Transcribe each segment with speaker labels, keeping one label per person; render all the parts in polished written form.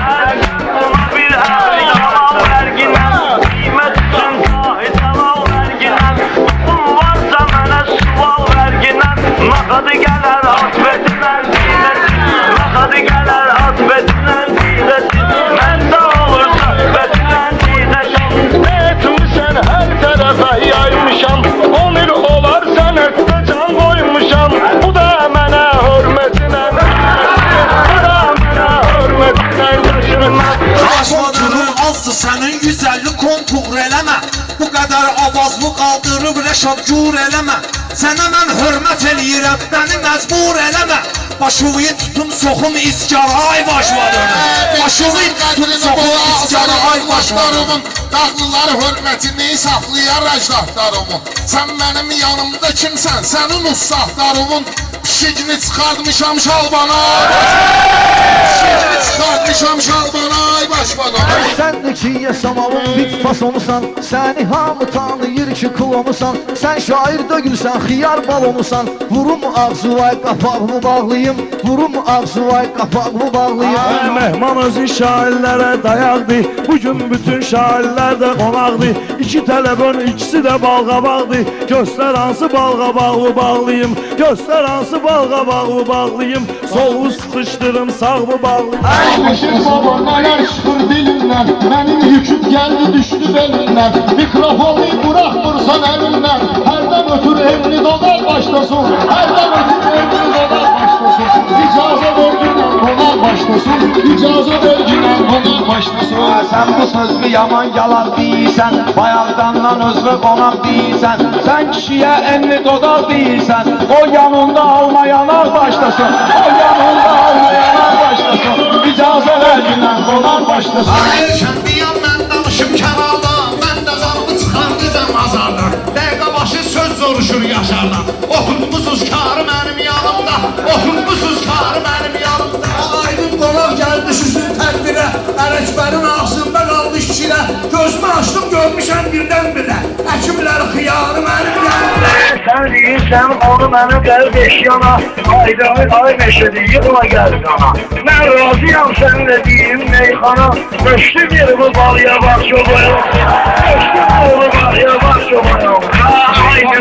Speaker 1: Buna bir əl yalan verginən Qiymət üçün dahi cəlal verginən Tutun varsa mənə sual verginən Məqadı gələr atbetindən diləsiz Məqadı gələr atbetindən diləsiz Məndə olur söhbetindən diləsiz Etmişsən hər tərəfə yaymışam 10 il olar sənətdə can qoymuşam Bu da mənə hörmətinən Bu da mənə hörmətinən yaşırmaz
Speaker 2: Konturun azdı sənin 150 kontur eləmə Bu qədər avazlı qaldırıb rəşad cur eləmə Sənə mən hörmət eləyirəm, məni məcbur eləmə Başığı tutum soxum iskara ay başlarına Başığı tutum soxum iskara ay başlarına
Speaker 3: Dağlılar hörmətini saxlayar əcdadlarımın Sən mənim yanımda kimsən, sənin ustahlarımın Pişikini çıxartmışam şalbana Pişikini çıxartmışam şalbana ay başbana
Speaker 4: Səndəki yaşamağın bit fasonusan Səni hamı tanıyır ki klonusan Sən şair dögülsən, xiyar balonusan Vurum ağzuvay qapağımı bağlayım Vurum ağzuvay qapağımı bağlayım
Speaker 1: Mehman özü şairlərə dayaqdı Bugün bütün şairlər də qonaqdı İki tələbön, ikisi də balqabaqdı Göstər hansı balqabağımı bağlayım Göstər hansı balqabağımı bağlayım Solu sıxışdırım, sağımı bağlayım
Speaker 3: Aymışır baba nələr çıxır dilindən Mənim yüküm gəldi düşdü belindən Mikrofonu buraxmırsan əlindən Hərdən ötür evli dolar başlasın Hərdən ötür evli dolar başlasın İcazə verginən dolar başlasın İcazə verginən dolar başlasın
Speaker 4: Sən bu sözlü yaman yalan deyirsən Bayaqdandan özlü qonaq deyirsən Sən kişiyə enli dodaq deyirsən O yanında almayanar başlasın O yanında almayanar başlasın İcazə verginən qonaq başlasın
Speaker 3: Hayır kəndiyəm mən danışım kənarda Mən də zanımı çıxardıcam azardan Dəqiqə başı söz zoruşur yaşardan Oturmuşuz karı mənim yanımda Oturmuşuz karı mənim yanımda
Speaker 5: Aydın qonaq gəldi sizin tədbirə Ələkbərin ağzında qaldı işçilə Gözümü açdım görmüşəm birdən birə Əkimlər xiyarı mənim yanımda Sən deyirsən onu mənim qəlb eşyana Ay meşədi yığıla gəl qana Mən razıyam səninlə deyim meyxana Möştü bir bu balıya var çobayım Möştü bir bu balıya var çobayım Aynı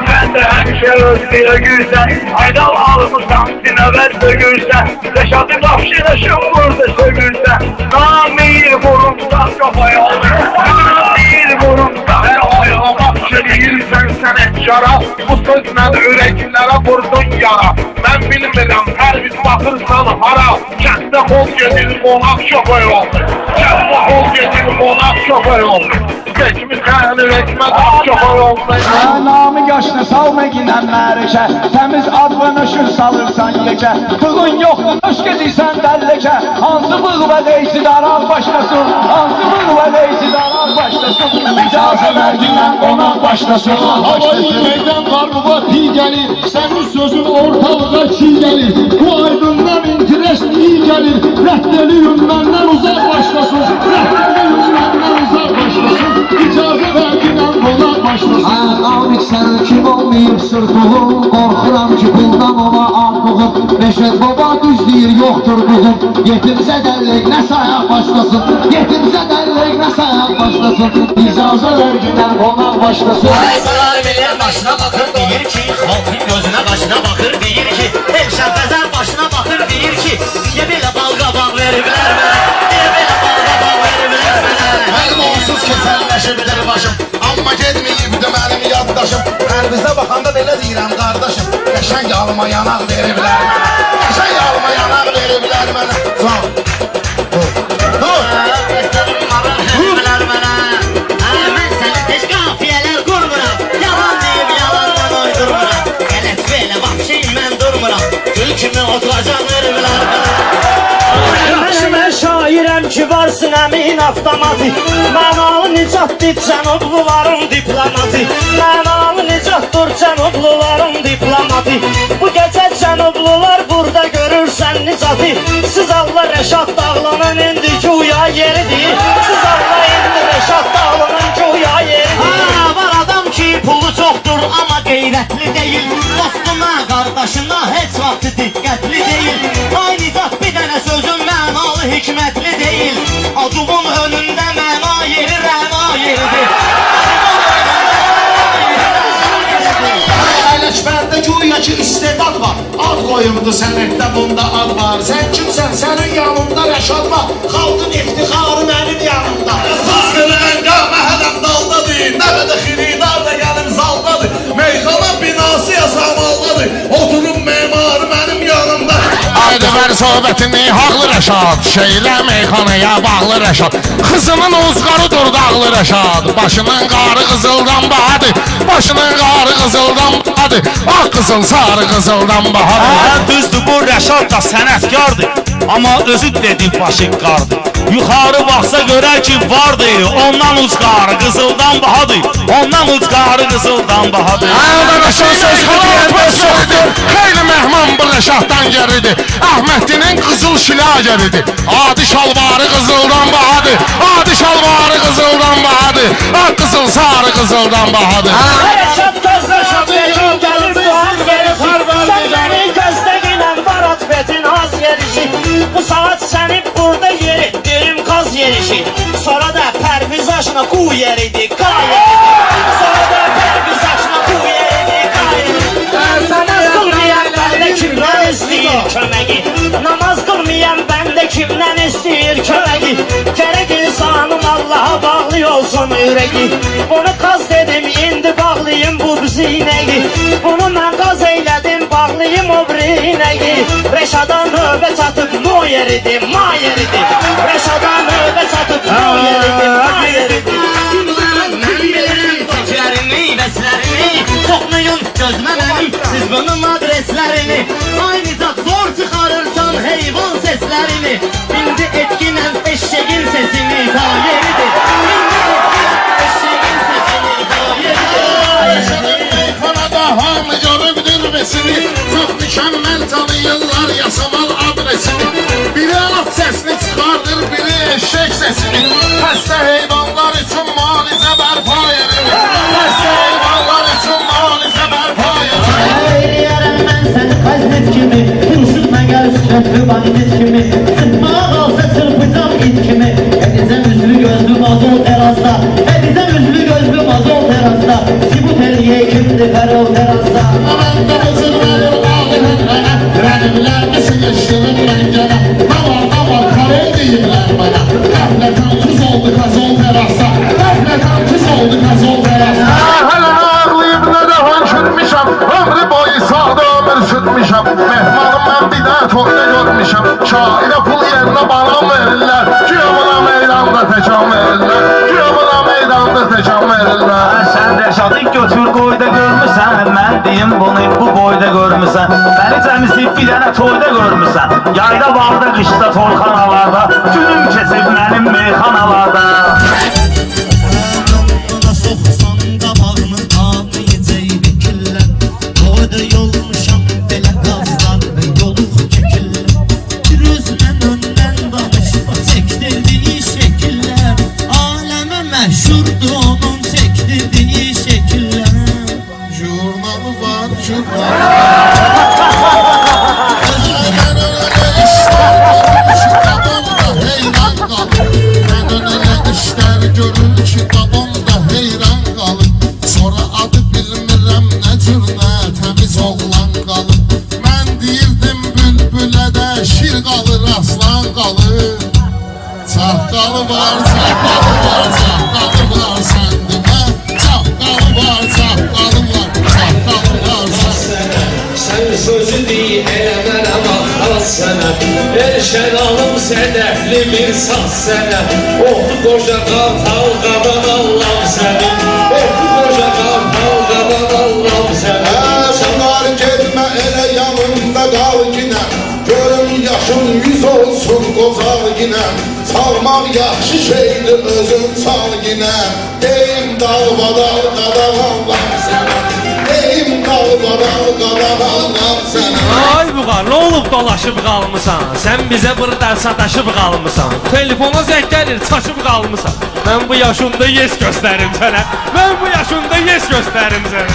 Speaker 5: ben de həmişə özlüyə gülsən Aydal almışsan sinəvət sögülsən Reşatı qapşılaşım burada sögülsən Namir vurumdan kafaya Namir vurumdan kafaya Qapşı deyirsən sənətkara Bu sözlə ürəklərə vurdun yara Mən bilmirəm hər bir baxırsan hara Kəndə xol gedir qonaq şoför oldu Kəndə xol gedir qonaq şoför oldu Geçmişsən ürəkmə şoför oldu
Speaker 4: Namı yaşını salma ginən mərikə Təmiz adlı nöşür salırsan yekə Bığın yoxdur nöş gedirsən dəlləkə Hansı bığ və leysi darar başlasın Hansı bığ və leysi darar başlasın İcazə verginən qonaq başlasın
Speaker 3: Havayı meydan qarlığa pi gəlir Sənin sözün ortalığa çiğ gəlir Bu aydından interes iyi gəlir Rəddəliyim məndən uzaq başlasın Rəddəliyim məndən uzaq başlasın İcazə verginən qonaq başlasın
Speaker 4: Amik sən kim olmayıb sırtığım Qorxuram ki puldan ona artığım Reşet baba düz deyir yoxdur buğum Yetimsə dəllik nə sayaq başlasın Yetimsə dəllik nə sayaq başlasın İcazə verginən qonaq başlasın
Speaker 6: Aysalar bilir başına bakır deyir ki Halkın gözüne başına bakır deyir ki Elşən Fəzər başına bakır deyir ki Niye belə balqabaq veriblər mənə Niye belə balqabaq veriblər mənə
Speaker 3: Mənim onsuz kesəlləşibdir başım Amma gedməyibdir mənim yaddaşım Hər bizə baxanda belə deyirəm qardaşım Qəşəng alma yanaq veriblər mənə Qəşəng alma yanaq veriblər mənə Can Dur
Speaker 6: Veriblər mənə Mən səni tez qafiyələr qurmuram Yalan deyib yalandan uydurmuram Qələt belə vahşi mən durmuram Gül kimi oturacaq veriblər mənə
Speaker 7: Mən şairəm ki varsın əmin avtomatik Mənalı nicatdır cənubluların diplomatik Mənalı nicatdır cənubluların diplomatik Bu gecə cənublular burada görürsən nicatı Siz Allah Rəşad Dağlı'nın indi güya yeridir Siz Allah indi Rəşad Dağlı'nın güya yeridir
Speaker 6: Var adam ki pulu çoxdur amma qeyrətli deyil Dostuna, qardaşına heç vaxt diqqətli deyil Ay nizat bir dənə sözün mənalı hikmət Aduğun önündə məna yeri rəna yeridir.
Speaker 5: Əyləşməndə güya ki istedad var. Ad qoyumdu sənətdə bunda ad var. Sən kimsən? Sənin yanında Rəşad var. Xalqın iftixarı mənim yanımda. Xarılən qamə hədəm daldadır. Nəbədə xiridar da gəlim zaldadır. Meyxana binası yasamaldadır. Oturun memarı mənim yanımda.
Speaker 3: Haydi ver söhbətini haqlı Rəşad, Şeylə meyxanaya bağlı Rəşad. Kızının uzqarı durdu ağlı Rəşad, başının qarı qızıldan bahadır. Başının qarı qızıldan bahadır. Ağ qızıl, sarı qızıldan bahadır.
Speaker 8: Düzdür, bu Rəşad da sənətkardır, amma özü dedi başı qardır. Yuxarı baxsa görər ki vardır, ondan uzqarı qızıldan bahadır. Ondan uzqarı qızıldan bahadır.
Speaker 3: Ayda Rəşad söz xalat sözdür. Xeyli mehman bu Rəşaddan geridir. Əhmədinin qızıl şilageridir. Adi şalvarı qızıldan bahadır. Adi şalvarı qızıldan bahadır. Ağ qızıl, sarı qızıldan bahadır.
Speaker 7: Rəşad gözləşib verin gəlir doğan verir. Sən beni gözləginən barat betin az yerişi. Bu saat səni burada yeritdirim qaz yerişi. Sonra da pərviz aşına qu yeridi qa yeridi. Sonra da pərviz aşına qu yeridi qa yeridi. Namaz qılmayan bəndə kimdən istəyir köməgi. Namaz qılmayan bəndə kimdən istəyir köməgi. Gərək insanın Allaha bağlı olsun ürəgi. Bunu qaz dedim, indi bağlayım bu zinəyi. Bunu mən qaz eylədim, bağlayım o brinəyi. Rəşada növbə çatıb no yeridir, ma yeridir. Rəşada növbə çatıb no yeridir, ma yeridir.
Speaker 6: Mən bilirəm təklərini, bəslərini. Toxmayın gözmə mənim, siz bunun adreslərini. Aynı zat zor çıxarırsan heyvan seslərini. İndi etkinəm eşeğin sesini ta yeridir. İndi etkinəm eşeğin sesini ta yeridir.
Speaker 3: Rəşadın meyxanada hamı görüb nürvəsini. Çox mükəmməl tanıyırlar yasamal adresini. Biri at səsini çıxardır, biri eşek səsini. Xəstə heyvanlar üçün müalicə bərpa yeridir. Xəstə heyvanlar üçün müalicə bərpa yeridir.
Speaker 9: Eyləyərəm mən səni xəznet kimi, Kurşun məgər sürətli bandit kimi, Sıtmağa qalsa çırpacam it kimi. Hədizəm üzlü gözlü mazol terasda, Hədizəm üzlü gözlü mazol terasda, Sibut elliyə kimdir fərol terasda.
Speaker 3: Mən də özür verir ağırın mənə, Rənimlərdə sıqışdırır məncənə. Ne var karel deyirlər mənə. Qəflətən tuz oldu kazol terasda, Qəflətən tuz oldu kazol terasda. Hələ nə ağlayıb nə də hönkürmüşəm, Ömrü boyu sağda ömür sürmüşəm. Mehmanım mən bir də toyda görmüşəm, Şairə pul yerinə balam verirlər, Güya buna meydanda təkan verirlər, Güya buna meydanda təkan verirlər.
Speaker 8: Sən Rəşadı götür qoyda görmüsən, mən deyim bunu bu boyda görmüsən. Məni cəmizliyib bir dənə toyda görmüsən, yayda bağda qışda toyxanalarda, günüm keçib mənim meyxanalarda.
Speaker 10: Soxsan qabağını anı yecəyi vekillər, Toyda yolmuşam belə qazlar və yoluq çəkirlər. Bir özmən öndən danışma çəkdirdiyi şəkillər, Aləmə məşhurdur onun çəkdirdiyi şəkillər.
Speaker 3: Jurnalı var, jurnalı. Görür ki babam da heyran qalır. Sonra adı bilmirəm nə cür nə təmiz oğlan qalır. Mən deyirdim bülbülə də şir qalır, aslan qalır. Çaqqalı var, çaqqalı var, çaqqalı var səndimə. Çaqqalı var, çaqqalı var, çaqqalı var səndimə.
Speaker 11: Sen sözü değil eləmərəm az sənə. Erşən alım sədəfli bir saz sənə. Oxu qoca qartal qadan Allahım səni. Oxu qoca qartal qadan Allahım səni.
Speaker 3: Şunlar getmə elə yanımda qal yine. Görüm yaşın 100 olsun qozal yine. Çalmaq yaxşı şeydir özün çal yine. Deyim dalbadal qadan Allahım səni. Deyim dalbadal qadan Allahım səni.
Speaker 11: Ay buğa, nə olub dolaşıb qalmısan? Sən bizə burada sataşıb qalmısan. Telefona zəng gəlir, çaşıb qalmısan. Mən bu yaşımda yes göstərim sənə. Mən bu yaşımda yes göstərim sənə.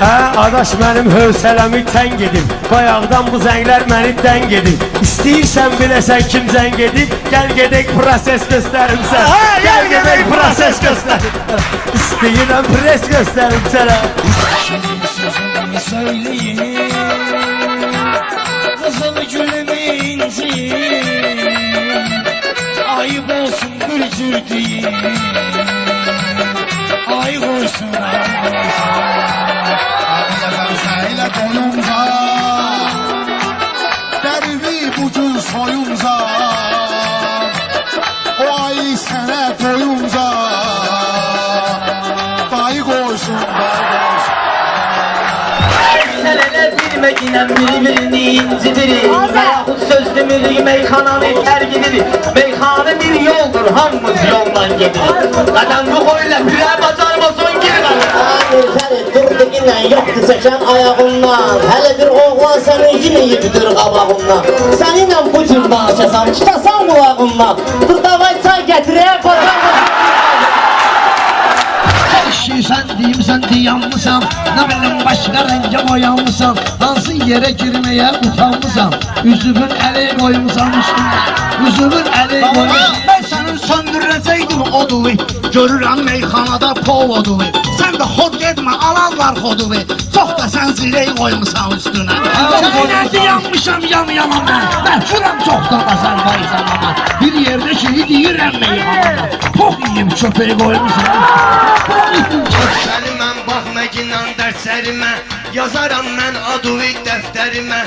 Speaker 7: Hə, adaş mənim hövsələmi tənq edib. Bayaqdan bu zənglər məni dəng edib. İstəyirsən biləsən kim zəng edib. Gəl gedək proses göstərim sənə. Gəl gedək proses göstərim. İstəyirəm pres göstərim sənə.
Speaker 10: Şirin sözümü söyleyin, kızıl gülümü inciyin, ayıp olsun bir cür deyin, ayıp olsun, ayıp olsun.
Speaker 3: Elə doyunca, dərvi bugün soyunca, o ay sənə doyunca, dayı qoysun, dayı qoysun.
Speaker 9: Sen ele bilmekinen birbirini incitirir. Yahut söz demirlik meyhananı terk edilir. Meyhane bir yoldur, hamımız yoldan gedilir. Kadem bu koyla püre bacarmasın geri
Speaker 6: Ferit durduğundan yoktu çeken ayağından. Hele bir oğlan seni yine yibidir qabağından. Seninle bu cür danışasam, çıtasam kulağından. Dur davay çay getireye bacarmasın.
Speaker 10: Sen deyimsən dayanmısan, nə bilim başqa rəngə boyanmısan, hansı yerə girməyə utanmısan, üzümün əli qoymusan üstünə, üzümün əli qoymusan.
Speaker 3: Ben senin söndürəcəkdim odunu, görürəm meyxanada povodunu. Sen de xod getmə, alarlar xodunu, çox da sən zirey qoymusan üstünə. Sənədi yanmışam yan-yana mən vuram çox da Azərbaycanana. Bir yerdə ki, deyirəm meyxanada, pox yiyib çöpəyi qoymusan üstünə.
Speaker 5: Səni mən baxməgindən dərslərimə, yazaram mən aduvi dəftərimə.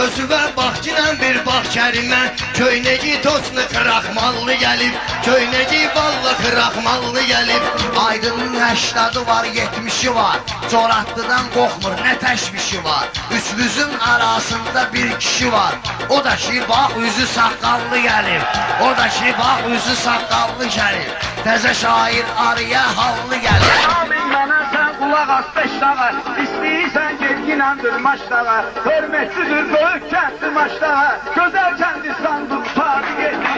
Speaker 5: Özüvə baxkinən bir bax kərimə, köynəgi tosnu qıraxmallı gəlib, köynəgi ballı qıraxmallı gəlib. Aydının 80'ı var, 70'i var, Coratlıdan qorxmur, nə təşvişi var. Üçümüzün arasında bir kişi var, o da ki bax üzü saqqallı gəlib, o da ki bax üzü saqqallı gəlib. Təzə şair arıya hallı gəlib.
Speaker 1: Amin mənə sən qulaq as beşdağa. İstəyirsən gerginəndir maçdağa. Hörmətsidir böyük kəndli maçdağa. Gözəl kəndi sandı tutardı getdi.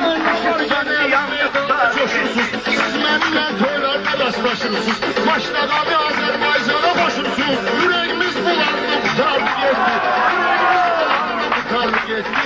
Speaker 1: Kəndi yandı tutardı getdi.
Speaker 3: Mənimlə toylar adaşlaşırsınız, maçdağa bir Azərbaycana başırsınız. Ürəyimiz bulandı, tutardı getdi. Tutardı getdi.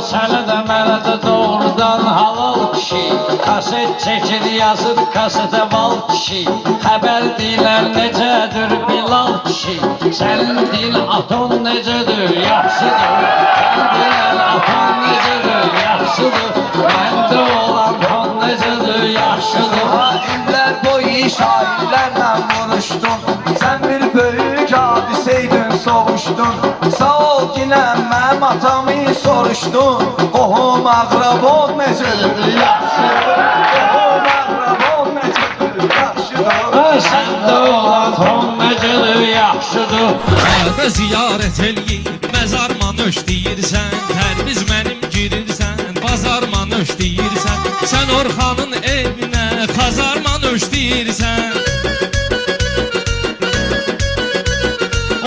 Speaker 4: Sənə də mənə də doğrudan halal kişi, kaset çəkir yazır kasetə val kişi, xəbər deyilər necədir Bilal kişi, sənin dil aton necədir yaxşıdır, sən bilən aton necədir yaxşıdır, məndə olan ton necədir yaxşıdır. İllər boyu şairlərlə vuruşdun, sən bir böyük hadisəydin soğuşdun, sağ ol ginəm mənim atamı soruşdun, qohum ağrabod necədir yaxşıdır, qohum ağrabod necədir yaxşıdır, səndə olan ton necədir yaxşıdır.
Speaker 11: Arada ziyarət eləyib, məzarma nöş deyirsən, tərbiz mənim girirsən, bazarma nöş deyirsən, sən Orxanın evinə, xazarma nöş deyirsən.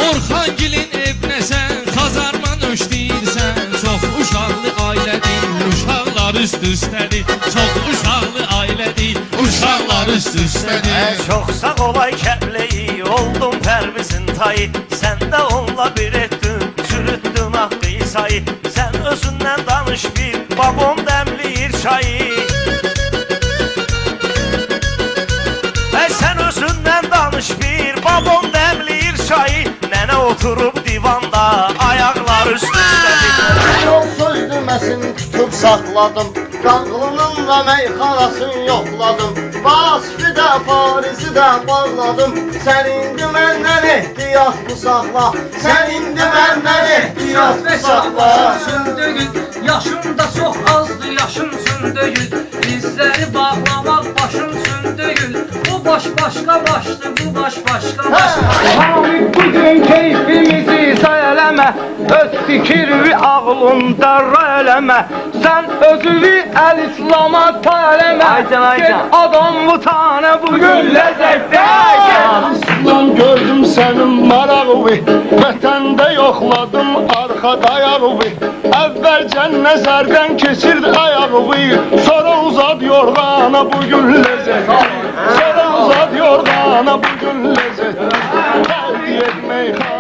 Speaker 11: Orxangilin evinə sən, xazarma nöş deyirsən, çox uşaqlı ailədir, uşaqlar üst-üstədir, çox uşaqlı ailədir, uşaqlar üst-üstədir.
Speaker 7: Çox sağ olay kəbleyi, oldum pərvizin tayı. Sən də onunla bir etdin, çürütdün haqqı sayı. Sən özündən danış bir, babam dəmliyir çayı. Sən özündən danış bir, babam dəmliyir çayı. Nənə oturub divanda, ayaqlar üstündədir.
Speaker 5: Yol söydürməsin tutub saxladım, Qanqılının və meyxanasını yoxladım, Vasfi də Parisi də bağladım. Sən indi məndən ehtiyat bu saxla, sən indi məndən ehtiyat bu saxla.
Speaker 12: Yaşın da çox azdır, yaşın sündüyül, bizləri bağlamaq başın sündüyül. Bu baş başqa başdır, bu baş başqa başdır.
Speaker 7: Hamid bugün keyfimizi say eləmə, öz fikri ağlında ray eləmə. Sən özünü əl-İslama tay eləmə. Get adam bu tane bugün ləzzətdə.
Speaker 3: Aslan gördüm sənin marağını, vətəndə yoxladım arxada ayağı. Əvvəlcə nəzərdən keçirdi ayağı, sonra uzad yorğana bugün ləzzət. Sonra uzad yorğana bugün ləzzət. Tərbiyə etmək